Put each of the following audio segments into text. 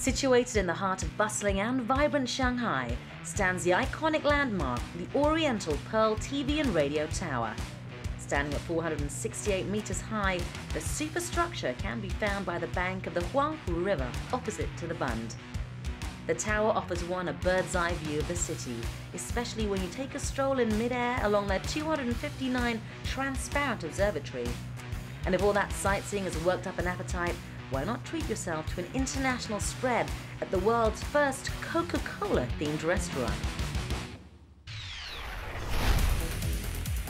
Situated in the heart of bustling and vibrant Shanghai stands the iconic landmark, the Oriental Pearl TV and Radio Tower. Standing at 468 meters high, the superstructure can be found by the bank of the Huangpu River opposite to the Bund. The tower offers one a bird's-eye view of the city, especially when you take a stroll in mid-air along their 259 transparent observatory. And if all that sightseeing has worked up an appetite, why not treat yourself to an international spread at the world's first Coca-Cola themed restaurant?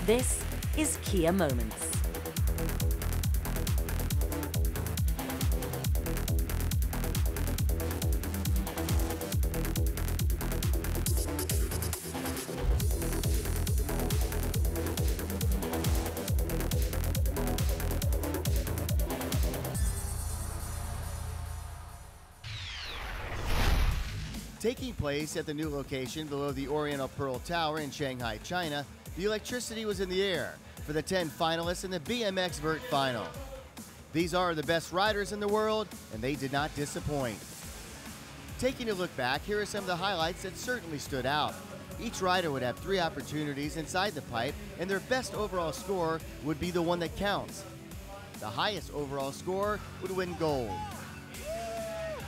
This is Kia Moments. Taking place at the new location below the Oriental Pearl Tower in Shanghai, China, the electricity was in the air for the 10 finalists in the BMX Vert Final. These are the best riders in the world, and they did not disappoint. Taking a look back, here are some of the highlights that certainly stood out. Each rider would have 3 opportunities inside the pipe, and their best overall score would be the one that counts. The highest overall score would win gold.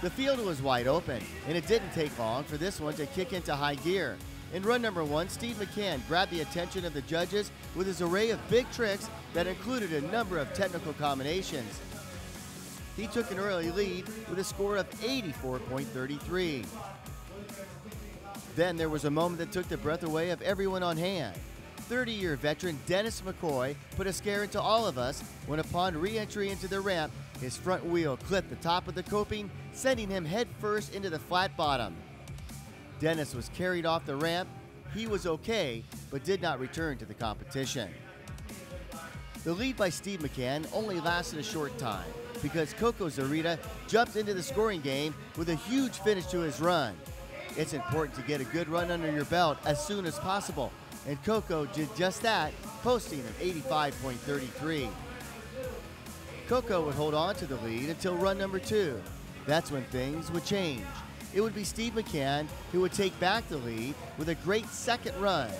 The field was wide open, and it didn't take long for this one to kick into high gear. In run number 1, Steve McCann grabbed the attention of the judges with his array of big tricks that included a number of technical combinations. He took an early lead with a score of 84.33. Then there was a moment that took the breath away of everyone on hand. 30-year veteran Dennis McCoy put a scare into all of us when upon re-entry into the ramp, his front wheel clipped the top of the coping, sending him headfirst into the flat bottom. Dennis was carried off the ramp. He was okay, but did not return to the competition. The lead by Steve McCann only lasted a short time because Coco Zarita jumped into the scoring game with a huge finish to his run. It's important to get a good run under your belt as soon as possible, and Coco did just that, posting an 85.33. Coco would hold on to the lead until run number 2. That's when things would change. It would be Steve McCann who would take back the lead with a great second run.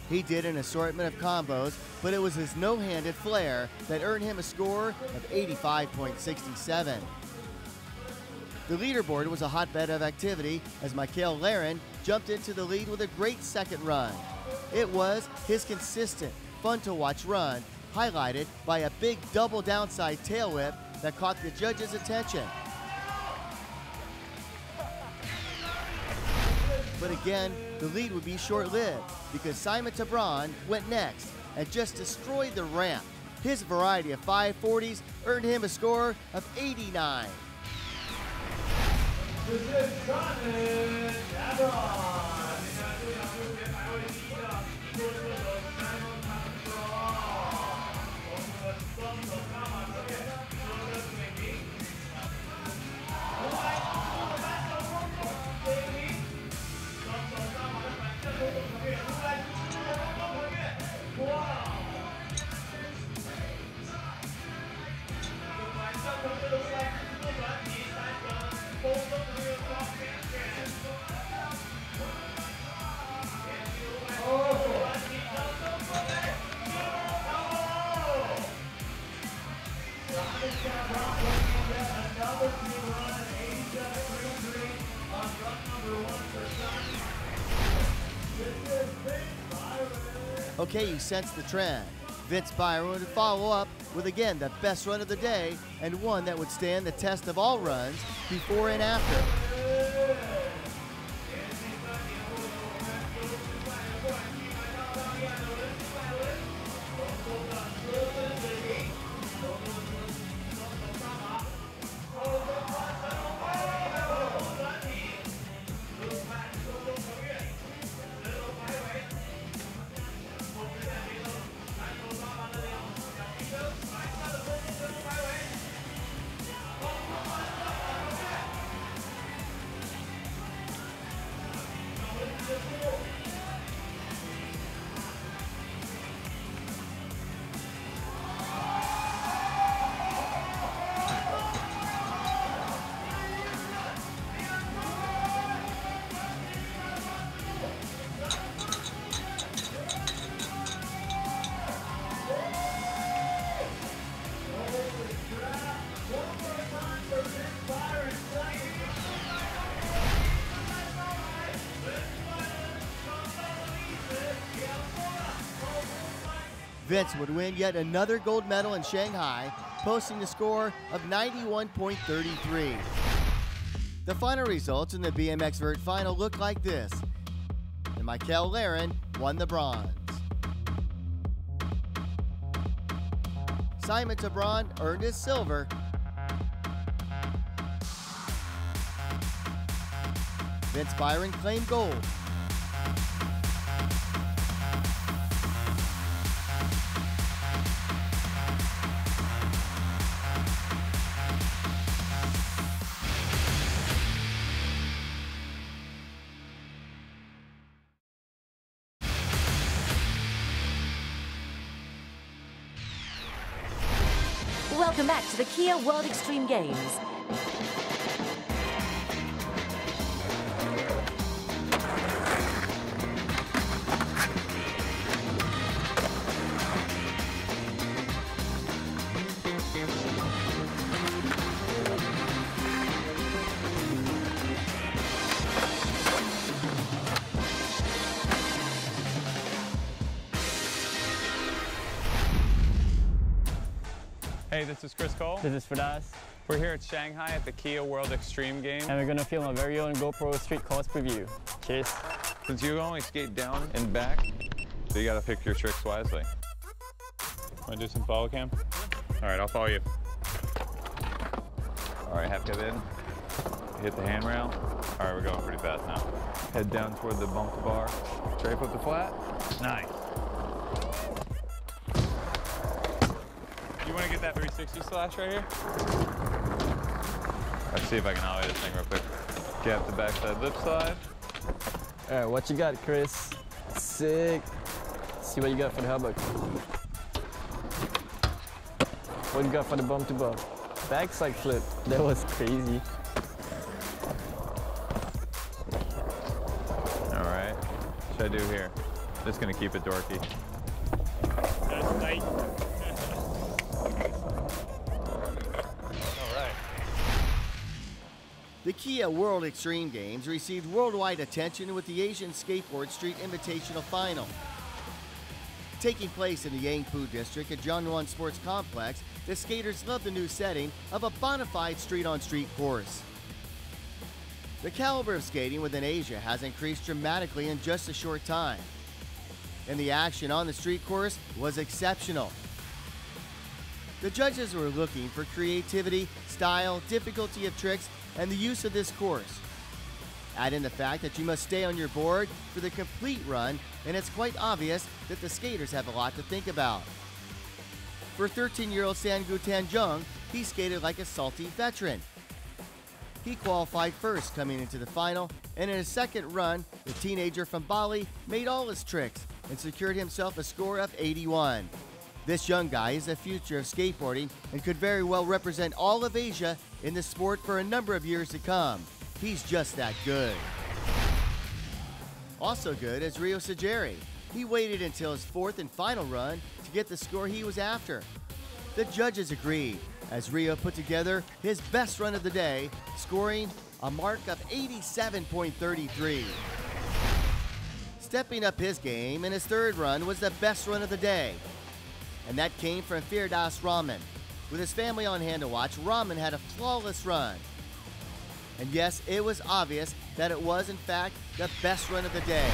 He did an assortment of combos, but it was his no-handed flair that earned him a score of 85.67. The leaderboard was a hotbed of activity as Michael Laren jumped into the lead with a great second run. It was his consistent, fun-to-watch run, highlighted by a big double downside tail whip that caught the judges' attention. But again, the lead would be short-lived because Simon Tabron went next and just destroyed the ramp. His variety of 540s earned him a score of 89. This is Simon Tabron. Okay, you sense the trend. Vince Byron would follow up with, again, the best run of the day and one that would stand the test of all runs before and after. Vince would win yet another gold medal in Shanghai, posting a score of 91.33. The final results in the BMX vert final looked like this, and Michael Laren won the bronze. Simon Tabron earned his silver. Vince Byron claimed gold. Welcome back to the Kia World Extreme Games. Hey, this is Chris Cole. This is Fadas. We're here at Shanghai at the Kia World Extreme Games. And we're going to film a very own GoPro Street course preview. Cheers. Since you only skate down and back, so you got to pick your tricks wisely. Want to do some follow cam? All right, I'll follow you. All right, half cut in. Hit the handrail. All right, we're going pretty fast now. Head down toward the bump bar. Tray foot to flat. Nice. You want to get that 360 slash right here? Let's see if I can ollie this thing real quick. Gap the backside lip slide. All right, what you got, Chris? Sick. See what you got for the hubbub. What you got for the bump to bump? Backside flip. That was crazy. All right. What should I do here? Just gonna keep it dorky. That's nice. The Kia World Extreme Games received worldwide attention with the Asian Skateboard Street Invitational Final. Taking place in the Yangpu district at Zhongyuan Sports Complex, the skaters love the new setting of a bona fide street-on-street course. The caliber of skating within Asia has increased dramatically in just a short time, and the action on the street course was exceptional. The judges were looking for creativity, style, difficulty of tricks, and the use of this course. Add in the fact that you must stay on your board for the complete run, and it's quite obvious that the skaters have a lot to think about. For 13-year-old Sangu Tanjung, he skated like a salty veteran. He qualified first coming into the final, and in his second run, the teenager from Bali made all his tricks and secured himself a score of 81. This young guy is the future of skateboarding and could very well represent all of Asia in the sport for a number of years to come. He's just that good. Also good is Ryo Sagiri. He waited until his fourth and final run to get the score he was after. The judges agreed as Ryo put together his best run of the day, scoring a mark of 87.33. Stepping up his game in his third run was the best run of the day, and that came from Firdaus Rahman. With his family on hand to watch, Rahman had a flawless run. And yes, it was obvious that it was, in fact, the best run of the day.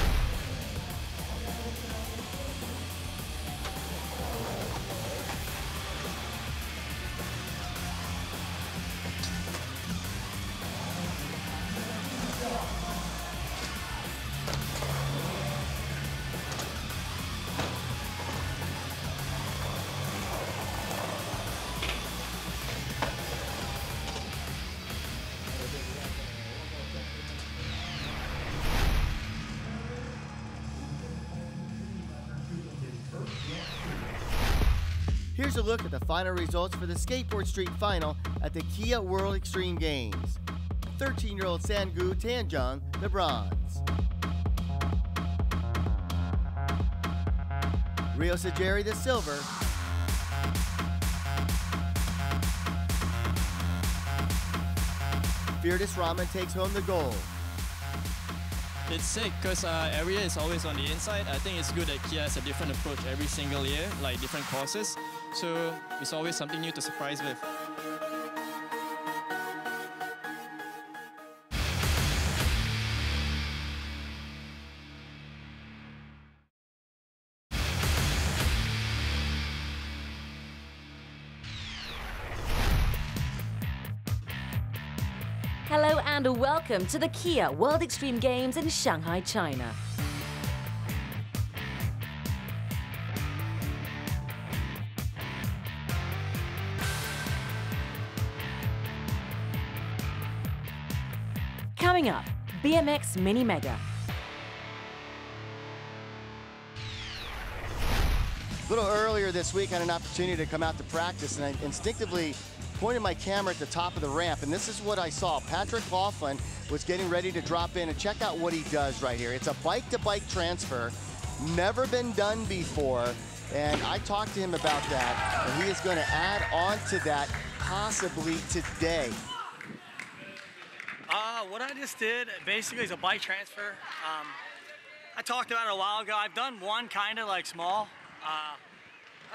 Here's a look at the final results for the Skateboard Street Final at the Kia World Extreme Games. 13-year-old Sangu Tanjung, the bronze. Ryo Sagiri, the silver. Firdaus Rahman takes home the gold. It's sick because every year is always on the inside. I think it's good that Kia has a different approach every single year, like different courses. So it's always something new to surprise with. Hello and welcome to the Kia World Extreme Games in Shanghai, China. Coming up, BMX Mini Mega. A little earlier this week, I had an opportunity to come out to practice, and I instinctively pointed my camera at the top of the ramp, and this is what I saw. Patrick Laughlin was getting ready to drop in, and check out what he does right here. It's a bike-to-bike transfer, never been done before, and I talked to him about that, and he is going to add on to that possibly today. What I just did basically is a bike transfer. I talked about it a while ago. I've done one kind of like small. I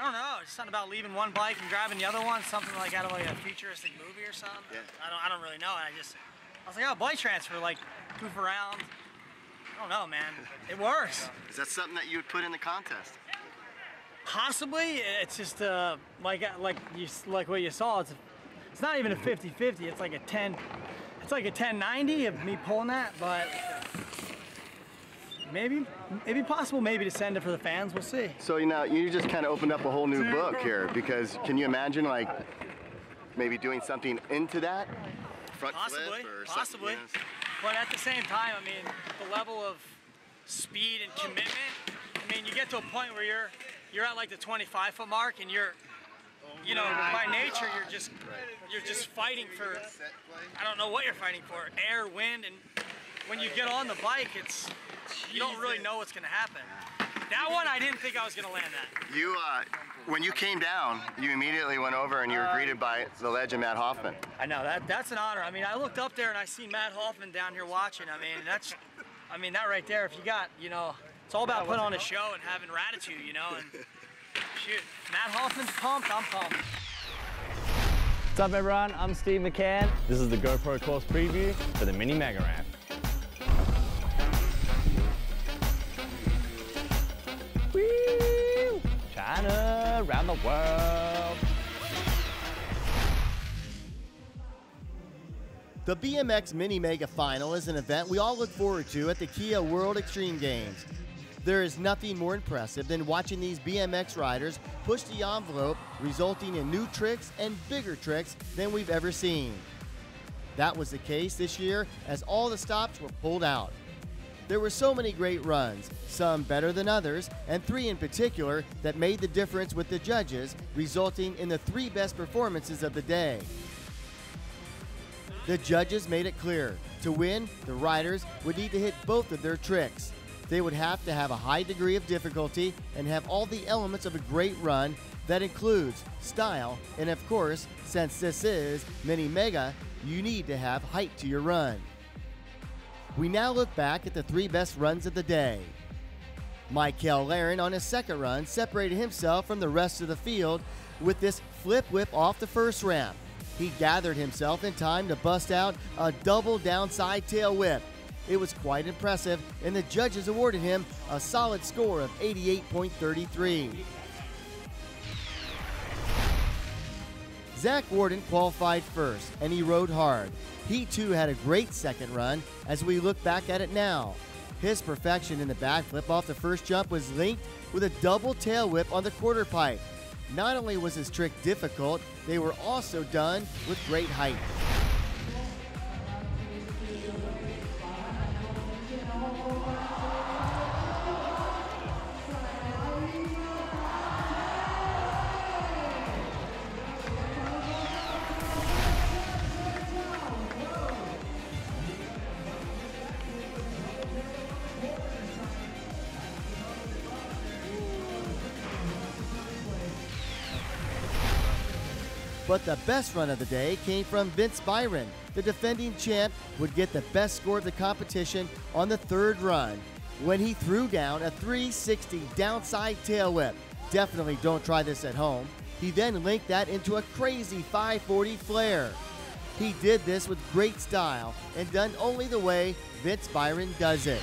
don't know, it's something about leaving one bike and grabbing the other one, something like out of like a futuristic movie or something. Yeah. I don't really know. I was like, oh, bike transfer, like goof around. I don't know, man. It works. Is that something that you would put in the contest? Possibly. It's just like what you saw. It's not even a 50-50. It's like a 10. It's like a 1090 of me pulling that, but maybe possible maybe to send it for the fans. We'll see. So you just kind of opened up a whole new book here, because can you imagine like maybe doing something into that front flip or possibly. Something? But at the same time, I mean, the level of speed and commitment. I mean, you get to a point where you're at like the 25-foot mark, and you know, by nature, you're just fighting for, I don't know what you're fighting for, air, wind, and when you get on the bike, you don't really know what's gonna happen. That one, I didn't think I was gonna land that. You, when you came down, you immediately went over and you were greeted by the legend Matt Hoffman. I know, that's an honor. I mean, I looked up there and I see Matt Hoffman down here watching. I mean, that right there, if you got, you know, it's all about putting on a show and having gratitude, you know, and shoot, Matt Hoffman's pumped, I'm pumped. What's up everyone, I'm Steve McCann. This is the GoPro course preview for the Mini Mega Ramp. Woo! China, around the world. The BMX Mini Mega Final is an event we all look forward to at the Kia World Extreme Games. There is nothing more impressive than watching these BMX riders push the envelope, resulting in new tricks and bigger tricks than we've ever seen. That was the case this year as all the stops were pulled out. There were so many great runs, some better than others, and 3 in particular that made the difference with the judges, resulting in the 3 best performances of the day. The judges made it clear, to win, the riders would need to hit both of their tricks. They would have to have a high degree of difficulty and have all the elements of a great run that includes style, and of course, since this is Mini Mega, you need to have height to your run. We now look back at the 3 best runs of the day. Michael Laren on his second run separated himself from the rest of the field with this flip whip off the first ramp. He gathered himself in time to bust out a double downside tail whip. It was quite impressive, and the judges awarded him a solid score of 88.33. Zach Warden qualified first, and he rode hard. He too had a great second run as we look back at it now. His perfection in the backflip off the first jump was linked with a double tail whip on the quarter pipe. Not only was his trick difficult, they were also done with great height. But the best run of the day came from Vince Byron, the defending champ would get the best score of the competition on the third run when he threw down a 360 downside tail whip. Definitely don't try this at home. He then linked that into a crazy 540 flare. He did this with great style and done only the way Vince Byron does it.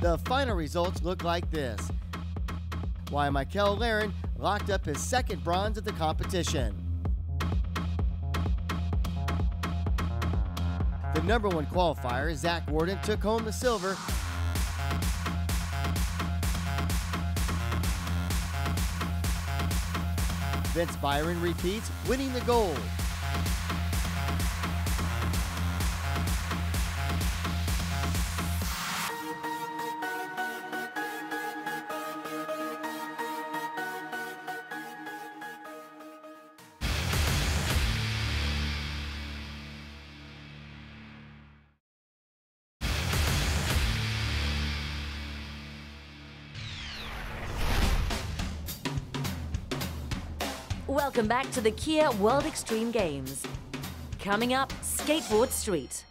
The final results look like this. Why Michael Laren locked up his second bronze at the competition. The #1 qualifier, Zach Warden, took home the silver. Vince Byron repeats, winning the gold. Welcome back to the Kia World Extreme Games. Coming up, Skateboard Street.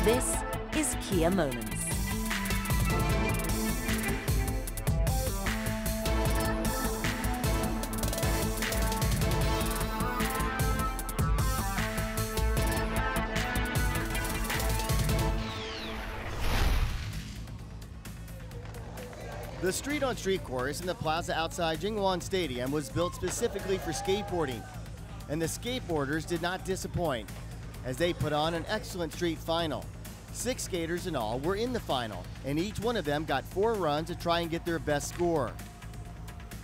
This is Kia Moments. The street-on-street course in the plaza outside Jingwon Stadium was built specifically for skateboarding, and the skateboarders did not disappoint as they put on an excellent street final. 6 skaters in all were in the final, and each one of them got 4 runs to try and get their best score.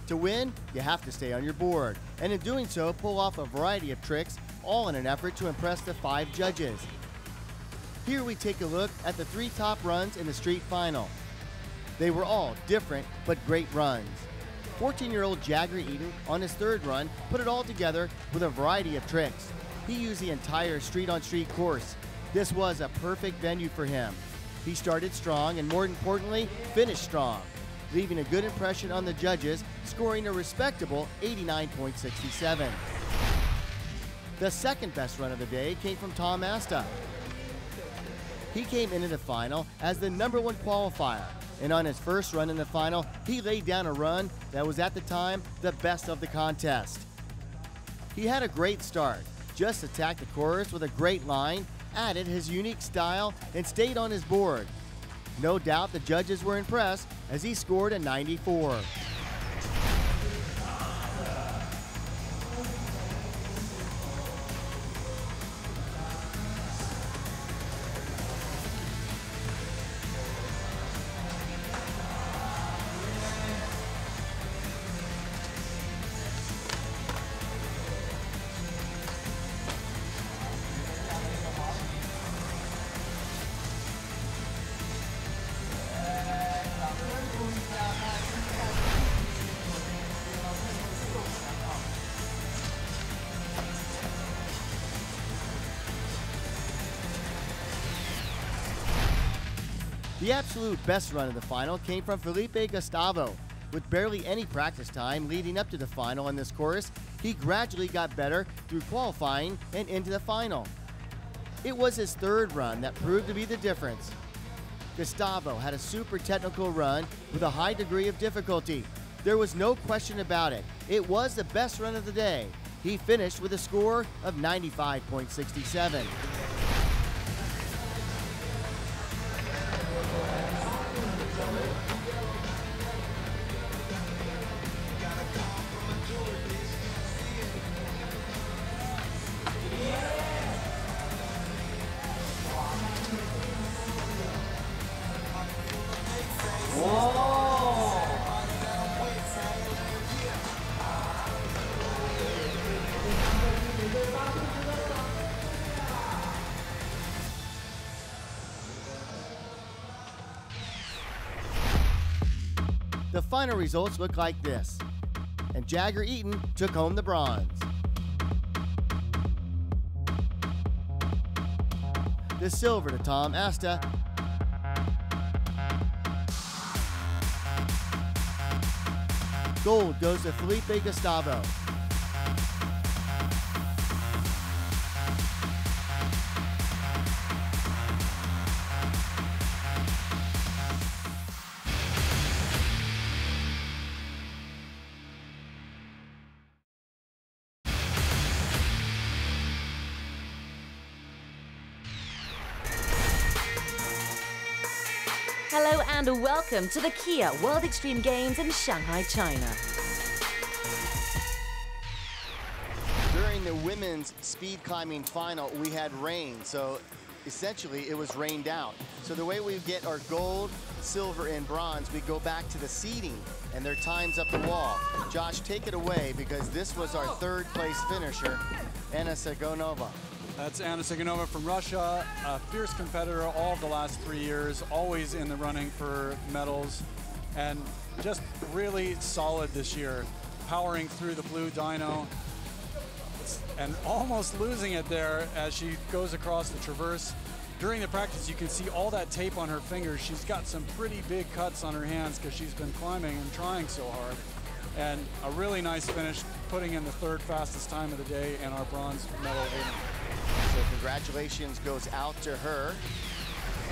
To win, you have to stay on your board, and in doing so, pull off a variety of tricks, all in an effort to impress the 5 judges. Here we take a look at the 3 top runs in the street final. They were all different but great runs. 14-year-old Jagger Eaton, on his 3rd run, put it all together with a variety of tricks. He used the entire street-on-street course. This was a perfect venue for him. He started strong and, more importantly, finished strong, leaving a good impression on the judges, scoring a respectable 89.67. The second best run of the day came from Tom Asta. He came into the final as the #1 qualifier, and on his first run in the final, he laid down a run that was at the time the best of the contest. He had a great start, just attacked the course with a great line, added his unique style, and stayed on his board. No doubt the judges were impressed as he scored a 94. The absolute best run of the final came from Felipe Gustavo. With barely any practice time leading up to the final on this course, he gradually got better through qualifying and into the final. It was his 3rd run that proved to be the difference. Gustavo had a super technical run with a high degree of difficulty. There was no question about it. It was the best run of the day. He finished with a score of 95.67. The final results look like this, and Jagger Eaton took home the bronze. The silver to Tom Asta. Gold goes to Felipe Gustavo. Hello and welcome to the Kia World Extreme Games in Shanghai, China. During the women's speed climbing final, we had rain, so essentially it was rained out. So the way we get our gold, silver, and bronze, we go back to the seeding and their times up the wall. Josh, take it away, because this was our third place finisher, Anna Segonova. That's Anna Segonova from Russia, a fierce competitor all of the last 3 years, always in the running for medals, and just really solid this year, powering through the blue dyno and almost losing it there as she goes across the traverse. During the practice, you can see all that tape on her fingers. She's got some pretty big cuts on her hands because she's been climbing and trying so hard. And a really nice finish, putting in the third fastest time of the day and our bronze medal winner. So congratulations goes out to her.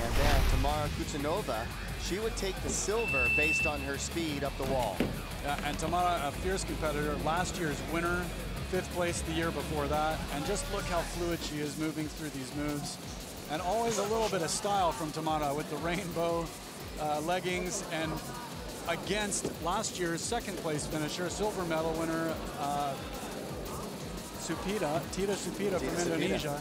And then Tamara Kuchanova, she would take the silver based on her speed up the wall. And Tamara, a fierce competitor, last year's winner, 5th place the year before that. And just look how fluid she is moving through these moves. And always a little bit of style from Tamara with the rainbow leggings, and against last year's 2nd place finisher, silver medal winner, Tita Supita from Indonesia.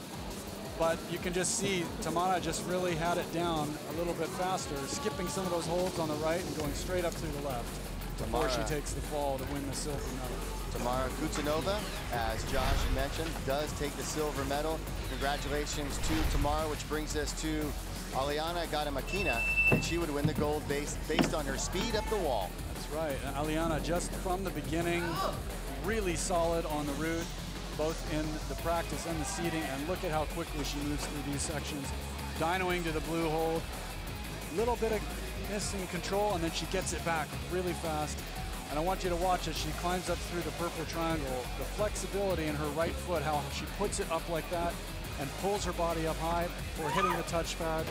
But you can just see Tamara just really had it down a little bit faster, skipping some of those holds on the right and going straight up through the left before she takes the fall to win the silver medal. Tamara Kuchanova, as Josh mentioned, does take the silver medal. Congratulations to Tamara, which brings us to Aliana Gadamakina, and she would win the gold based on her speed up the wall. That's right. And Aliana, just from the beginning, really solid on the route, both in the practice and the seeding, and look at how quickly she moves through these sections. Dynoing to the blue hold, little bit of missing control, and then she gets it back really fast. And I want you to watch as she climbs up through the purple triangle, the flexibility in her right foot, how she puts it up like that and pulls her body up high before hitting the touchpad.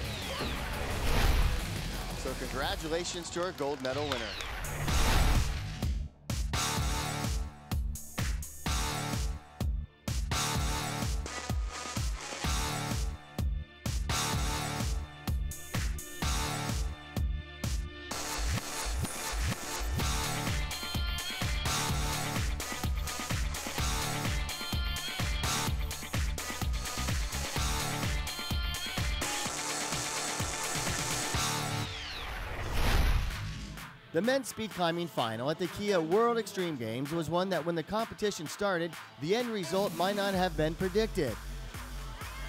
So congratulations to our gold medal winner. The men's speed climbing final at the Kia World Extreme Games was one that when the competition started, the end result might not have been predicted.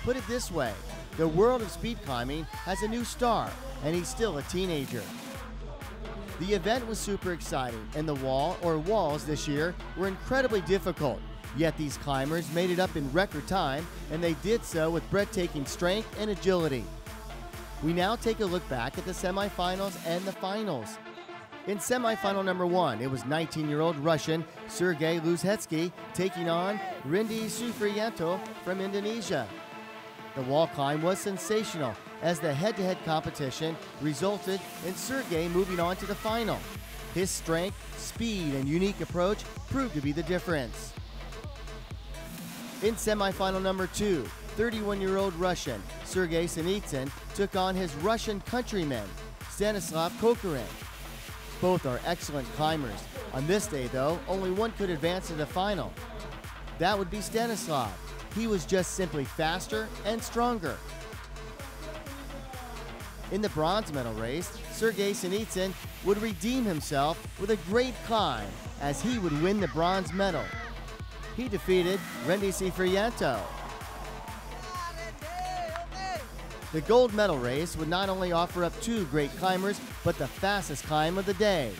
Put it this way, the world of speed climbing has a new star, and he's still a teenager. The event was super exciting, and the wall, or walls this year, were incredibly difficult. Yet these climbers made it up in record time, and they did so with breathtaking strength and agility. We now take a look back at the semifinals and the finals. In semifinal number 1, it was 19-year-old Russian Sergei Luzhetsky taking on Rindy Sufriyanto from Indonesia. The wall climb was sensational, as the head-to-head competition resulted in Sergey moving on to the final. His strength, speed, and unique approach proved to be the difference. In semifinal number 2, 31-year-old Russian Sergey Sinitsyn took on his Russian countryman, Stanislav Kokorin. Both are excellent climbers. On this day, though, only one could advance to the final. That would be Stanislav. He was just simply faster and stronger. In the bronze medal race, Sergey Sinitsyn would redeem himself with a great climb as he would win the bronze medal. He defeated Randy Ciprianto. The gold medal race would not only offer up 2 great climbers, but the fastest climb of the day.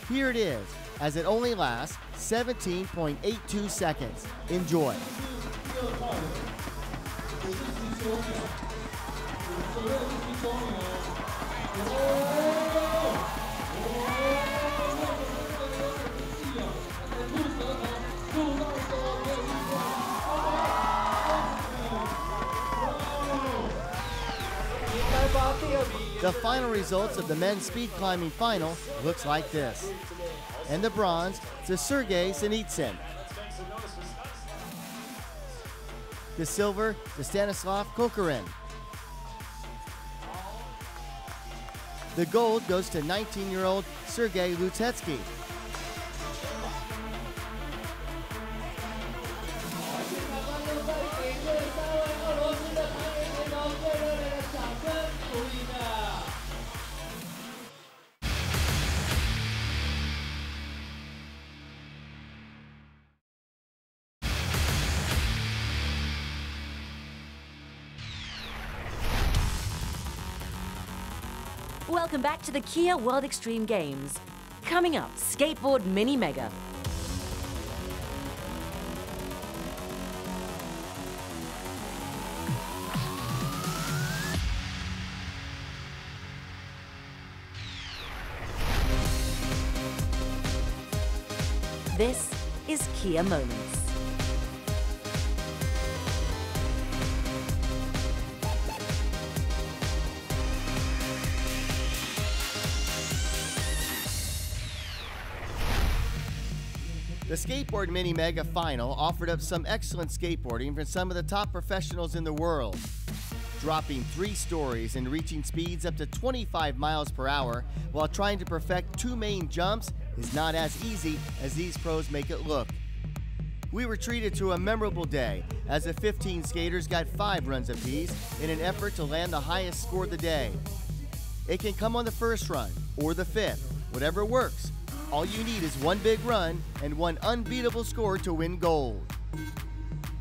Here it is, as it only lasts 17.82 seconds. Enjoy. The final results of the men's speed climbing final looks like this. And the bronze to Sergey Sinitsyn. The silver to Stanislav Kokorin. The gold goes to 19-year-old Sergey Lutetsky. Welcome back to the Kia World Extreme Games. Coming up, Skateboard Mini Mega. This is Kia Moments. The Skateboard Mini Mega Final offered up some excellent skateboarding from some of the top professionals in the world. Dropping 3 stories and reaching speeds up to 25 miles per hour while trying to perfect 2 main jumps is not as easy as these pros make it look. We were treated to a memorable day as the 15 skaters got 5 runs apiece in an effort to land the highest score of the day. It can come on the first run or the 5th, whatever works. All you need is 1 big run and 1 unbeatable score to win gold.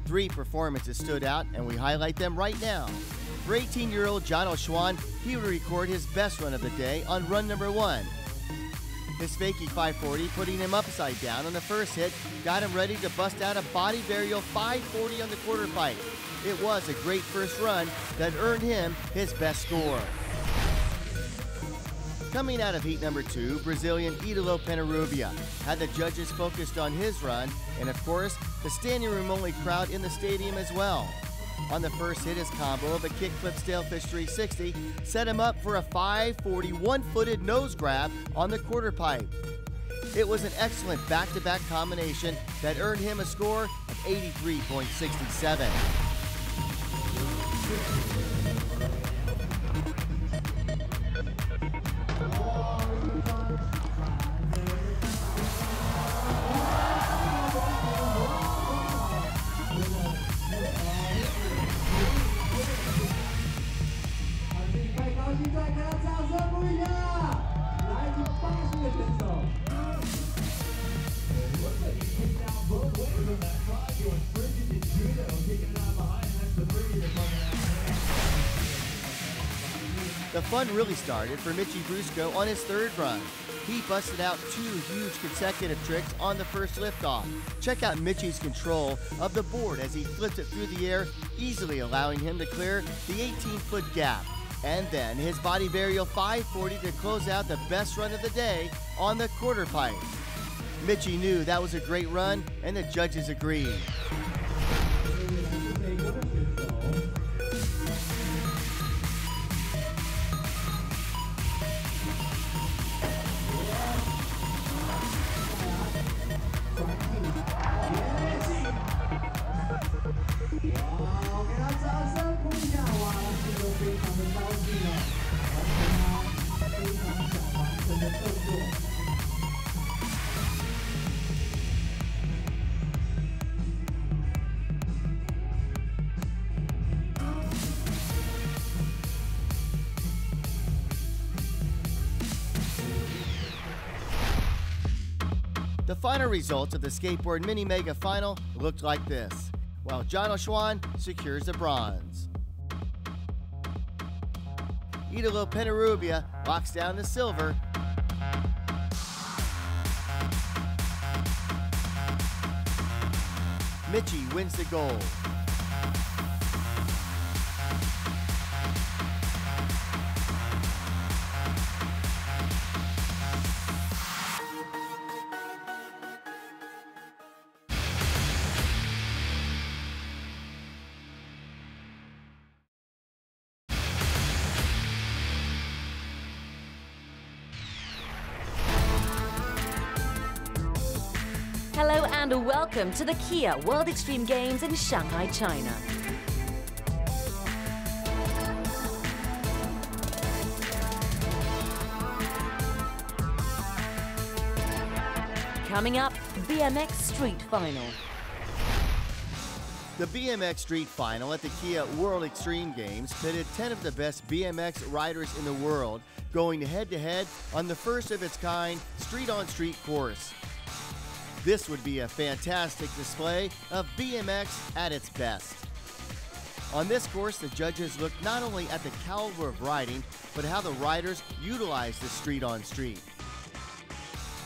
3 performances stood out, and we highlight them right now. For 18-year-old John O'Schwan, he would record his best run of the day on run number 1. His fakie 540, putting him upside down on the first hit, got him ready to bust out a body burial 540 on the quarter pipe. It was a great first run that earned him his best score. Coming out of heat number 2, Brazilian Idolo Penarubia had the judges focused on his run and, of course, the standing room only crowd in the stadium as well. On the first hit, his combo of a kickflip Stalefish 360 set him up for a 540 one-footed nose grab on the quarter pipe. It was an excellent back-to-back combination that earned him a score of 83.67. The fun really started for Mitchy Brusco on his 3rd run. He busted out 2 huge consecutive tricks on the first liftoff. Check out Mitchy's control of the board as he flipped it through the air, easily allowing him to clear the 18-foot gap. And then his body burial 540 to close out the best run of the day on the quarter pipe. Mitchy knew that was a great run, and the judges agreed. The final results of the Skateboard Mini Mega Final looked like this, while John Oshwan secures the bronze. Idolo Penarubia locks down the silver. Michi wins the gold. Hello and welcome to the Kia World Extreme Games in Shanghai, China. Coming up, BMX Street Final. The BMX Street Final at the Kia World Extreme Games pitted 10 of the best BMX riders in the world going head-to-head on the first of its kind street-on-street course. This would be a fantastic display of BMX at its best. On this course, the judges looked not only at the caliber of riding, but how the riders utilized the street-on-street.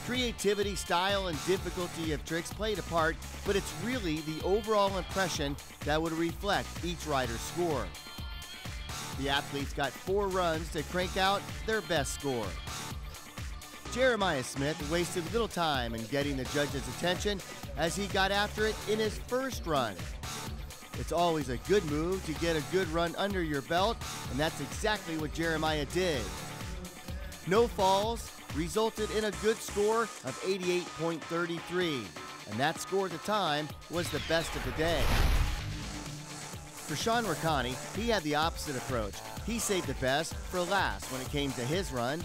Creativity, style, and difficulty of tricks played a part, but it's really the overall impression that would reflect each rider's score. The athletes got 4 runs to crank out their best score. Jeremiah Smith wasted little time in getting the judges' attention as he got after it in his first run. It's always a good move to get a good run under your belt, and that's exactly what Jeremiah did. No falls resulted in a good score of 88.33, and that score at the time was the best of the day. For Sean Rakhani, he had the opposite approach. He saved the best for last when it came to his run.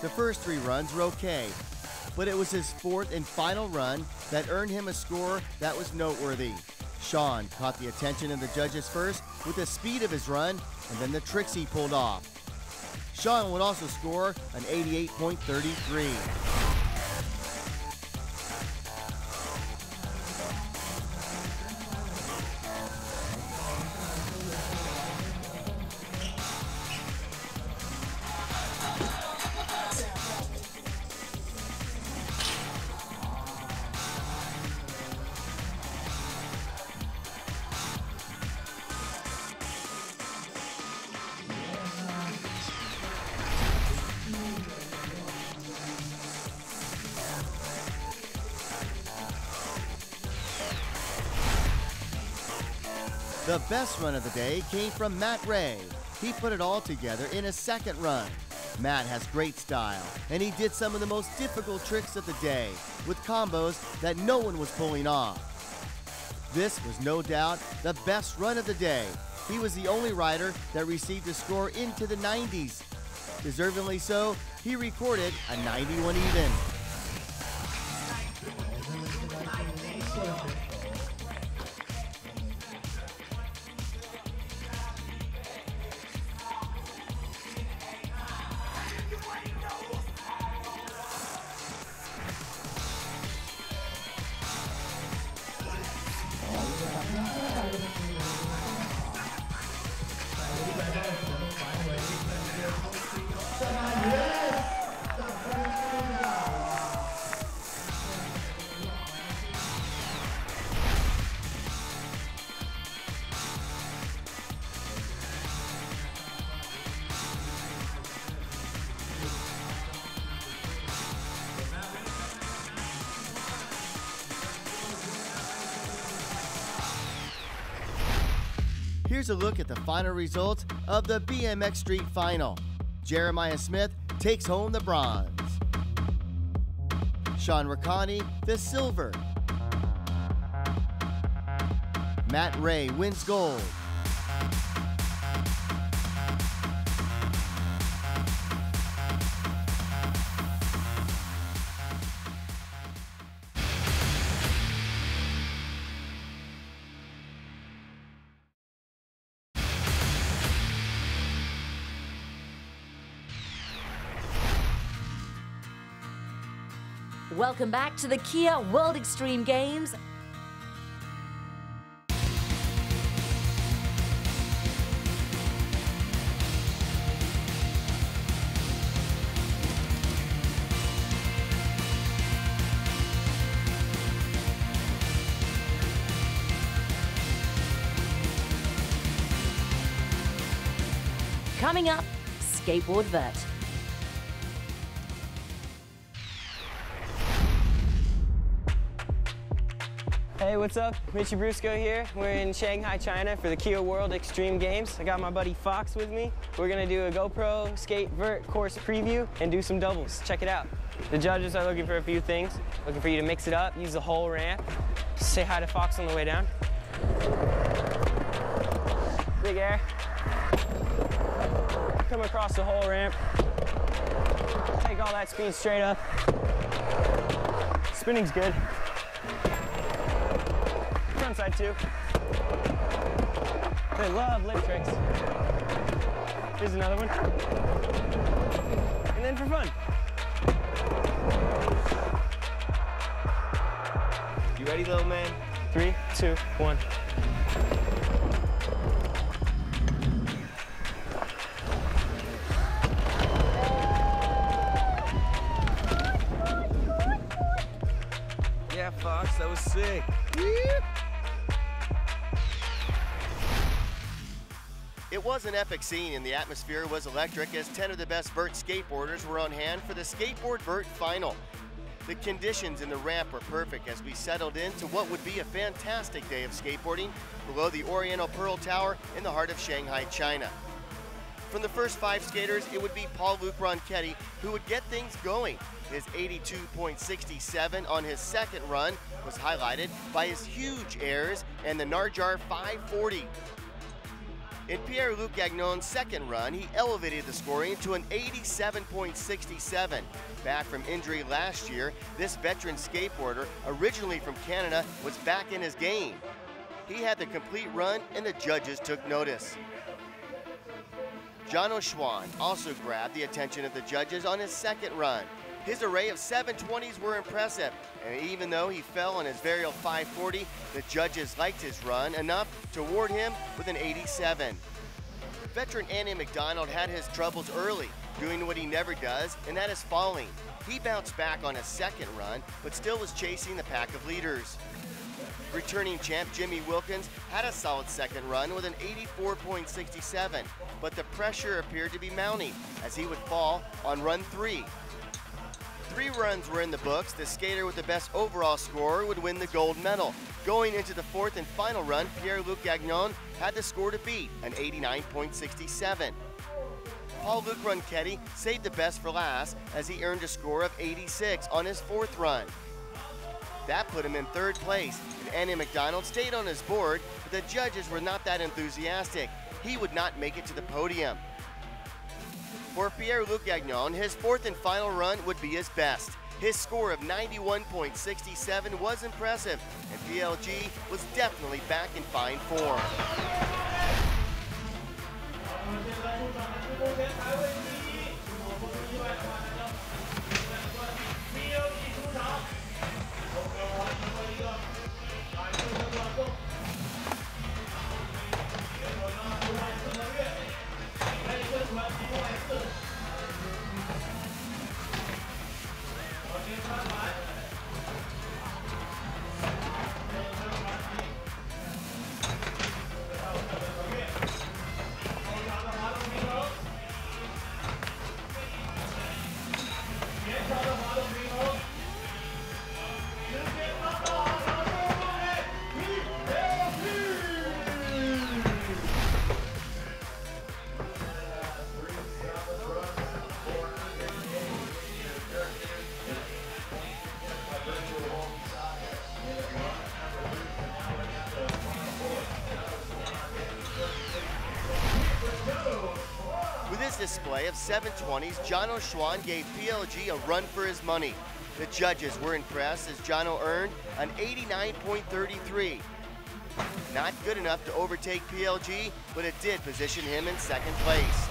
The first 3 runs were okay, but it was his 4th and final run that earned him a score that was noteworthy. Sean caught the attention of the judges first with the speed of his run and then the tricks he pulled off. Sean would also score an 88.33. The best run of the day came from Matt Ray. He put it all together in his second run. Matt has great style, and he did some of the most difficult tricks of the day with combos that no one was pulling off. This was no doubt the best run of the day. He was the only rider that received a score into the 90s. Deservingly so, he recorded a 91 even. Here's a look at the final results of the BMX Street Final. Jeremiah Smith takes home the bronze. Sean Rakhani, the silver. Matt Ray wins gold. Welcome back to the Kia World Extreme Games. Coming up, Skateboard Vert. Hey, what's up? Richie Brusco here. We're in Shanghai, China for the Kia World Extreme Games. I got my buddy Fox with me. We're gonna do a GoPro Skate Vert course preview and do some doubles. Check it out. The judges are looking for a few things. Looking for you to mix it up, use the whole ramp. Say hi to Fox on the way down. Big air. Come across the whole ramp. Take all that speed straight up. Spinning's good. Front side too. They love lip tricks. Here's another one. And then for fun. You ready, little man? 3, 2, 1. Yeah, Fox, that was sick. It was an epic scene and the atmosphere was electric as 10 of the best vert skateboarders were on hand for the Skateboard Vert Final. The conditions in the ramp were perfect as we settled into what would be a fantastic day of skateboarding below the Oriental Pearl Tower in the heart of Shanghai, China. From the first 5 skaters, it would be Paul-Luc Ronchetti who would get things going. His 82.67 on his second run was highlighted by his huge airs and the Narjar 540. In Pierre-Luc Gagnon's second run, he elevated the scoring to an 87.67. Back from injury last year, this veteran skateboarder, originally from Canada, was back in his game. He had the complete run and the judges took notice. Jono Schwan also grabbed the attention of the judges on his second run. His array of 720s were impressive, and even though he fell on his Varial 540, the judges liked his run enough to award him with an 87. Veteran Andy McDonald had his troubles early, doing what he never does, and that is falling. He bounced back on his second run, but still was chasing the pack of leaders. Returning champ Jimmy Wilkins had a solid second run with an 84.67, but the pressure appeared to be mounting as he would fall on run 3. 3 runs were in the books. The skater with the best overall score would win the gold medal. Going into the 4th and final run, Pierre-Luc Gagnon had the score to beat, an 89.67. Paul-Luc Ronchetti saved the best for last as he earned a score of 86 on his 4th run. That put him in 3rd place, and Andy McDonald stayed on his board, but the judges were not that enthusiastic. He would not make it to the podium. For Pierre-Luc Gagnon, his 4th and final run would be his best. His score of 91.67 was impressive, and PLG was definitely back in fine form. Display of 720s, Jono Schwan gave PLG a run for his money. The judges were impressed as Jono earned an 89.33. Not good enough to overtake PLG, but it did position him in 2nd place.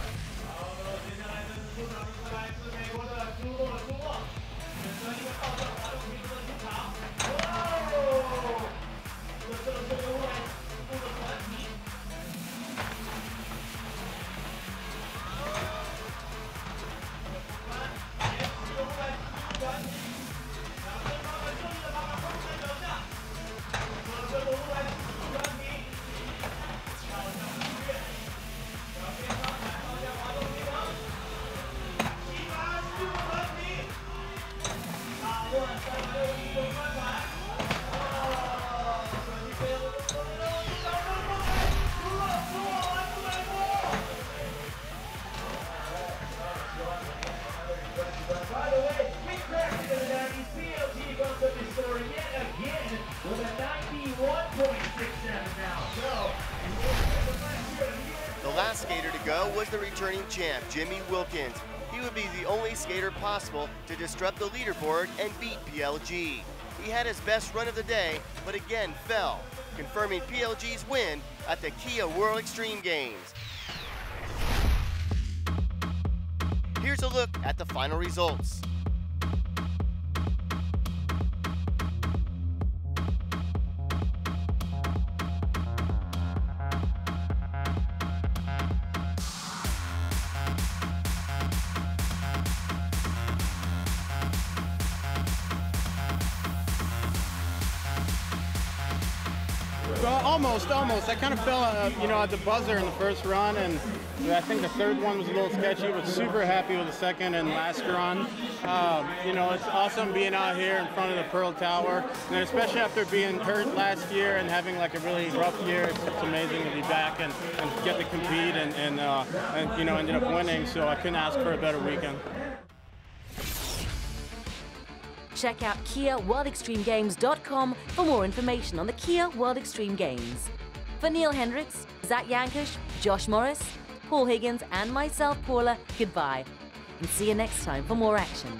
The last skater to go was the returning champ, Jimmy Wilkins. He would be the only skater possible to disrupt the leaderboard and beat PLG. He had his best run of the day, but again fell, confirming PLG's win at the Kia World Extreme Games. Here's a look at the final results. Almost. I kind of fell, at the buzzer in the first run, and I think the third one was a little sketchy, but super happy with the second and last run. It's awesome being out here in front of the Pearl Tower, and especially after being hurt last year and having like a really rough year, it's amazing to be back and get to compete and ended up winning, so I couldn't ask for a better weekend. Check out KiaWorldExtremeGames.com for more information on the Kia World Extreme Games. For Neil Hendricks, Zach Yankush, Josh Morris, Paul Higgins, and myself, Paula, goodbye. And see you next time for more action.